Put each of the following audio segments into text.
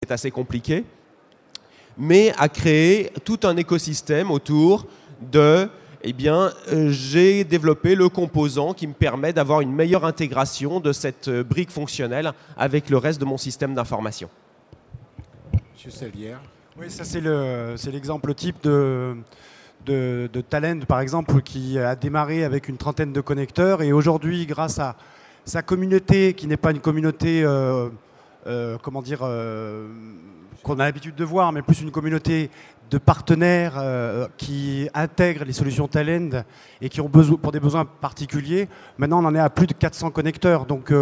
est assez compliqué, mais à créer tout un écosystème autour de, j'ai développé le composant qui me permet d'avoir une meilleure intégration de cette brique fonctionnelle avec le reste de mon système d'information. Monsieur Salière. Oui, ça c'est l'exemple type de Talend, par exemple, qui a démarré avec une trentaine de connecteurs et aujourd'hui, grâce à sa communauté, qui n'est pas une communauté, qu'on a l'habitude de voir, mais plus une communauté de partenaires qui intègrent les solutions Talend et qui ont besoin, pour des besoins particuliers. Maintenant, on en est à plus de 400 connecteurs, donc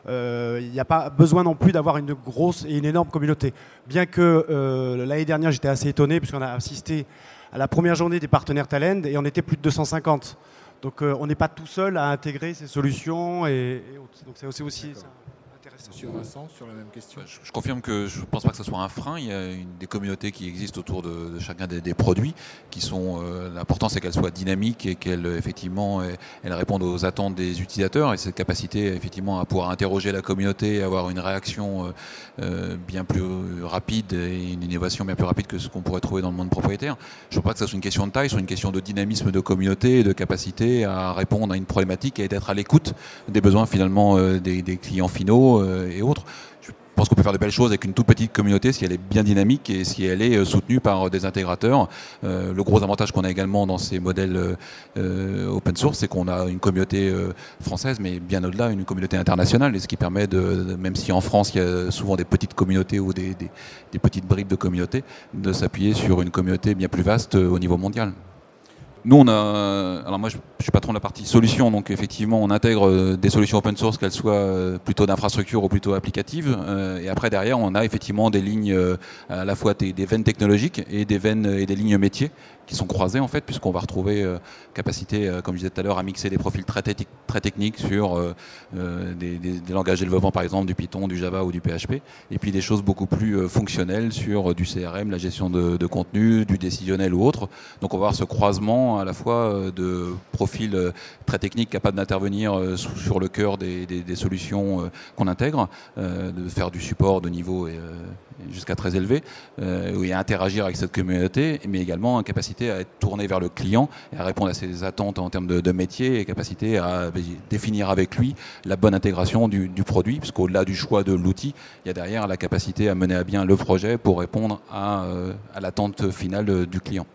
il n'y a pas besoin non plus d'avoir une grosse et une énorme communauté. Bien que l'année dernière, j'étais assez étonné, puisqu'on a assisté à la première journée des partenaires Talend et on était plus de 250. Donc on n'est pas tout seul à intégrer ces solutions et autres. Donc c'est aussi ça. Monsieur Vincent, sur la même question. Je confirme que je ne pense pas que ce soit un frein. Il y a des communautés qui existent autour de chacun des produits qui sont. L'important, c'est qu'elles soient dynamiques et qu'elles effectivement elles répondent aux attentes des utilisateurs et cette capacité effectivement à pouvoir interroger la communauté et avoir une réaction bien plus rapide et une innovation bien plus rapide que ce qu'on pourrait trouver dans le monde propriétaire. Je ne pense pas que ce soit une question de taille, c'est une question de dynamisme de communauté et de capacité à répondre à une problématique et d'être à l'écoute des besoins finalement des clients finaux et autres. Je pense qu'on peut faire de belles choses avec une toute petite communauté si elle est bien dynamique et si elle est soutenue par des intégrateurs. Le gros avantage qu'on a également dans ces modèles open source, c'est qu'on a une communauté française, mais bien au-delà, une communauté internationale, et ce qui permet même si en France il y a souvent des petites communautés ou des petites bribes de communautés, de s'appuyer sur une communauté bien plus vaste au niveau mondial. Nous, alors moi je suis patron de la partie solutions, donc effectivement on intègre des solutions open source, qu'elles soient plutôt d'infrastructure ou plutôt applicatives. Et après derrière on a effectivement des lignes à la fois des veines technologiques et des veines et des lignes métiers qui sont croisées en fait, puisqu'on va retrouver capacité, comme je disais tout à l'heure, à mixer des profils très techniques sur des langages éleveurs par exemple, du Python, du Java ou du PHP, et puis des choses beaucoup plus fonctionnelles sur du CRM, la gestion de contenu, du décisionnel ou autre. Donc on va avoir ce croisement à la fois de profils très techniques capables d'intervenir sur le cœur des solutions qu'on intègre, de faire du support de niveau jusqu'à très élevé, et à interagir avec cette communauté, mais également une capacité à être tourné vers le client et à répondre à ses attentes en termes de métier et capacité à définir avec lui la bonne intégration du produit, puisqu'au-delà du choix de l'outil, il y a derrière la capacité à mener à bien le projet pour répondre à l'attente finale du client.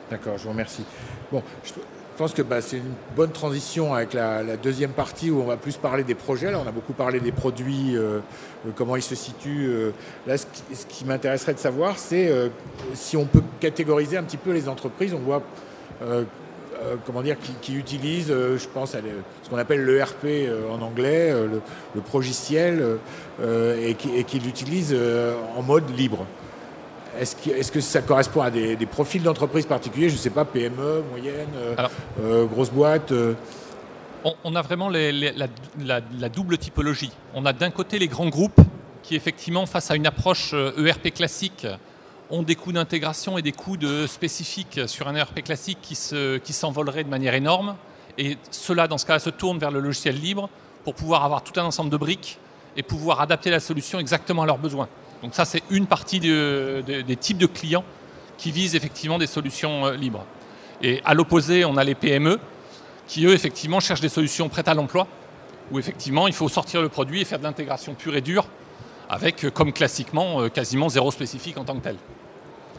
D'accord, je vous remercie. Bon, je pense que c'est une bonne transition avec la deuxième partie où on va plus parler des projets. Là, on a beaucoup parlé des produits, comment ils se situent. Là, ce qui m'intéresserait de savoir, c'est si on peut catégoriser un petit peu les entreprises. On voit qui utilisent, je pense, à ce qu'on appelle l'ERP en anglais, le progiciel, et qui l'utilisent en mode libre. Est-ce que ça correspond à des profils d'entreprises particuliers? Je ne sais pas, PME, moyenne, grosse boîte On a vraiment la double typologie. On a d'un côté les grands groupes qui, effectivement, face à une approche ERP classique, ont des coûts d'intégration et des coûts spécifiques sur un ERP classique qui s'envoleraient de manière énorme. Et ceux-là, dans ce cas-là, se tournent vers le logiciel libre pour pouvoir avoir tout un ensemble de briques et pouvoir adapter la solution exactement à leurs besoins. Donc ça, c'est une partie des types de clients qui visent effectivement des solutions libres. Et à l'opposé, on a les PME qui, eux, effectivement, cherchent des solutions prêtes à l'emploi, où effectivement, il faut sortir le produit et faire de l'intégration pure et dure, avec, comme classiquement, quasiment zéro spécifique en tant que tel.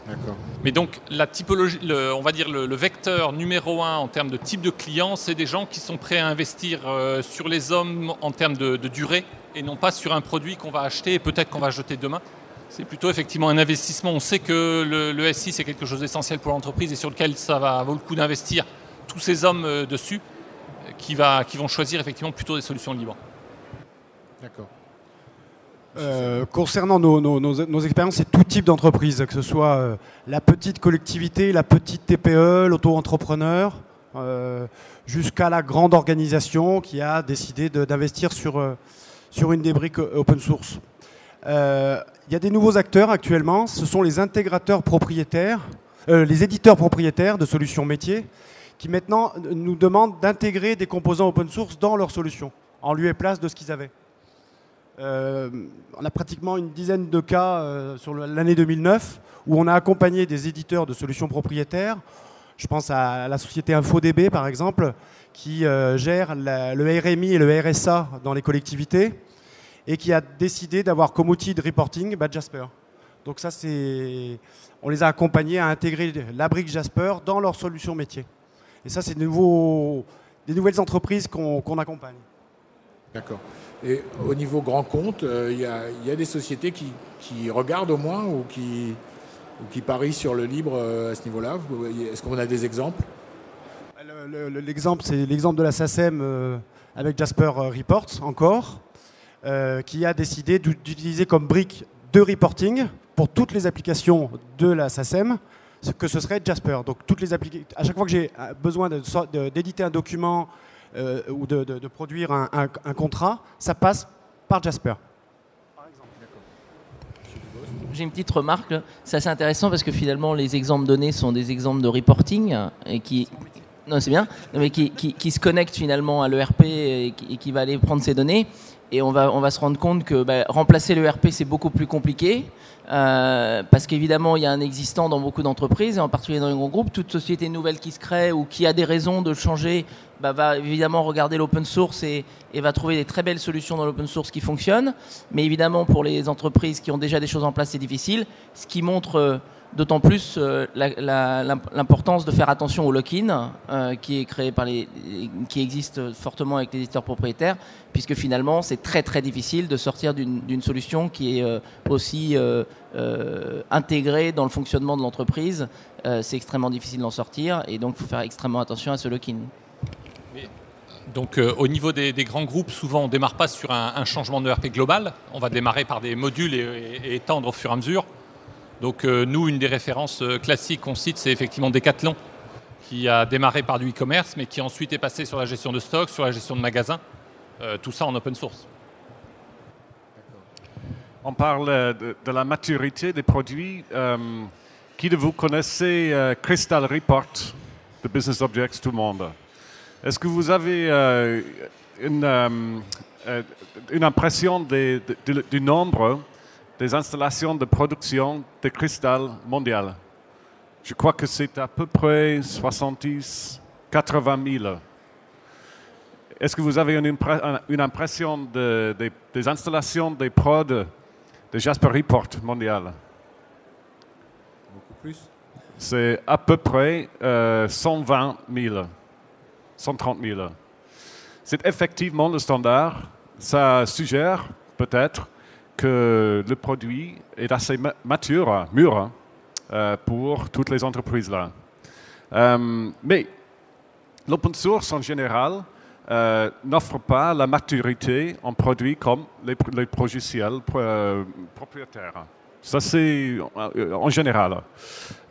D'accord. Mais donc, la typologie, on va dire le vecteur numéro 1 en termes de type de client, c'est des gens qui sont prêts à investir sur les hommes en termes de durée, et non pas sur un produit qu'on va acheter et peut-être qu'on va jeter demain. C'est plutôt effectivement un investissement. On sait que le SI, c'est quelque chose d'essentiel pour l'entreprise et sur lequel ça va vaut le coup d'investir tous ces hommes dessus qui vont choisir effectivement plutôt des solutions libres. D'accord. Concernant nos expériences, c'est tout type d'entreprise, que ce soit la petite collectivité, la petite TPE, l'auto-entrepreneur, jusqu'à la grande organisation qui a décidé d'investir sur une des briques open source. Il y a des nouveaux acteurs actuellement, ce sont les intégrateurs propriétaires, les éditeurs propriétaires de solutions métiers, qui maintenant nous demandent d'intégrer des composants open source dans leurs solutions, en lieu et place de ce qu'ils avaient. On a pratiquement une dizaine de cas sur l'année 2009 où on a accompagné des éditeurs de solutions propriétaires. Je pense à la société InfoDB, par exemple, qui gère le RMI et le RSA dans les collectivités et qui a décidé d'avoir comme outil de reporting Jasper. Donc ça, on les a accompagnés à intégrer la brique Jasper dans leurs solutions métiers. Et ça, c'est des nouvelles entreprises qu'on accompagne. D'accord. Et au niveau grand compte, il y a des sociétés qui regardent au moins ou qui parient sur le libre à ce niveau-là. Est-ce qu'on a des exemples? L'exemple, c'est l'exemple de la SACEM avec Jasper Reports encore, qui a décidé d'utiliser comme brique de reporting pour toutes les applications de la SACEM, que ce serait Jasper. Donc à chaque fois que j'ai besoin d'éditer un document ou de produire un contrat, ça passe par Jasper. J'ai une petite remarque. C'est assez intéressant parce que finalement, les exemples donnés sont des exemples de reporting et non, c'est bien, mais qui se connectent finalement à l'ERP et qui va aller prendre ces données. Et on va se rendre compte que remplacer l'ERP, c'est beaucoup plus compliqué parce qu'évidemment, il y a un existant dans beaucoup d'entreprises, et en particulier dans les grands groupes. Toute société nouvelle qui se crée ou qui a des raisons de changer va évidemment regarder l'open source et va trouver des très belles solutions dans l'open source qui fonctionnent. Mais évidemment, pour les entreprises qui ont déjà des choses en place, c'est difficile. Ce qui montre d'autant plus l'importance de faire attention au lock-in qui est créé qui existe fortement avec les éditeurs propriétaires, puisque finalement c'est très très difficile de sortir d'une solution qui est aussi intégrée dans le fonctionnement de l'entreprise. C'est extrêmement difficile d'en sortir, et donc il faut faire extrêmement attention à ce lock-in. Donc au niveau des grands groupes, souvent on ne démarre pas sur un changement de ERP global, on va démarrer par des modules et étendre au fur et à mesure. Donc nous, une des références classiques qu'on cite, c'est effectivement Decathlon, qui a démarré par du e-commerce, mais qui ensuite est passé sur la gestion de stock, sur la gestion de magasins, tout ça en open source. On parle de la maturité des produits. Qui de vous connaissez Crystal Report de Business Objects, tout le monde? Est-ce que vous avez une impression du nombre des installations de production de cristal mondial? Je crois que c'est à peu près 70, 80 000. Est-ce que vous avez une impression des installations des prods de Jasper Report mondial? Beaucoup plus. C'est à peu près 120 000, 130 000. C'est effectivement le standard. Ça suggère peut-être que le produit est assez mûr pour toutes les entreprises là. Mais l'open source en général n'offre pas la maturité en produits comme les logiciels propriétaires. Ça, c'est en général.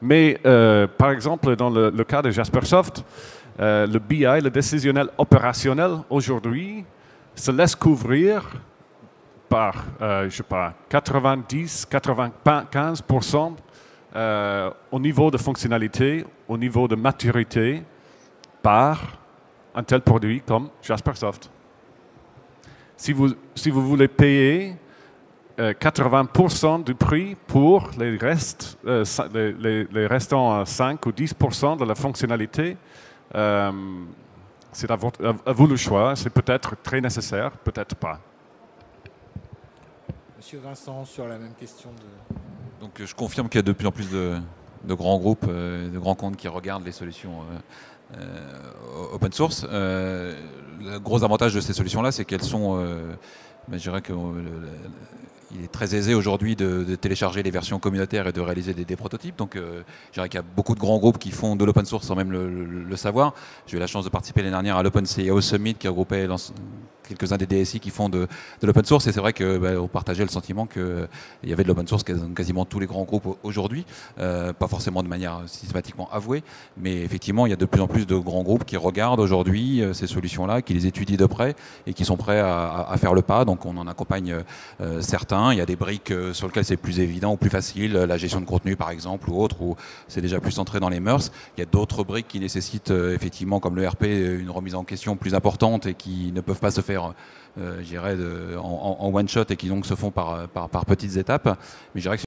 Mais par exemple, dans le cas de Jaspersoft, le BI, le décisionnel opérationnel, aujourd'hui, se laisse couvrir par, je sais pas, 90-95% au niveau de fonctionnalité, au niveau de maturité, par un tel produit comme Jaspersoft. Si vous voulez payer 80% du prix pour les restants 5 ou 10% de la fonctionnalité, c'est à vous le choix. C'est peut-être très nécessaire, peut-être pas. Monsieur Vincent, sur la même question Donc je confirme qu'il y a de plus en plus de grands groupes, de grands comptes qui regardent les solutions open source. Le gros avantage de ces solutions-là, c'est qu'elles sont, je dirais que il est très aisé aujourd'hui de télécharger les versions communautaires et de réaliser des prototypes. Donc, je dirais qu'il y a beaucoup de grands groupes qui font de l'open source sans même le savoir. J'ai eu la chance de participer l'année dernière à l'Open CIO Summit qui regroupait quelques-uns des DSI qui font de l'open source. Et c'est vrai qu'on partageait le sentiment qu'il y avait de l'open source quasiment tous les grands groupes aujourd'hui. Pas forcément de manière systématiquement avouée, mais effectivement, il y a de plus en plus de grands groupes qui regardent aujourd'hui ces solutions-là, qui les étudient de près et qui sont prêts à faire le pas. Donc, on en accompagne certains. Il y a des briques sur lesquelles c'est plus évident ou plus facile, la gestion de contenu par exemple ou autre, où c'est déjà plus centré dans les mœurs. Il y a d'autres briques qui nécessitent effectivement, comme le RP, une remise en question plus importante et qui ne peuvent pas se faire faire je dirais en one shot et qui donc se font par petites étapes. Mais je dirais que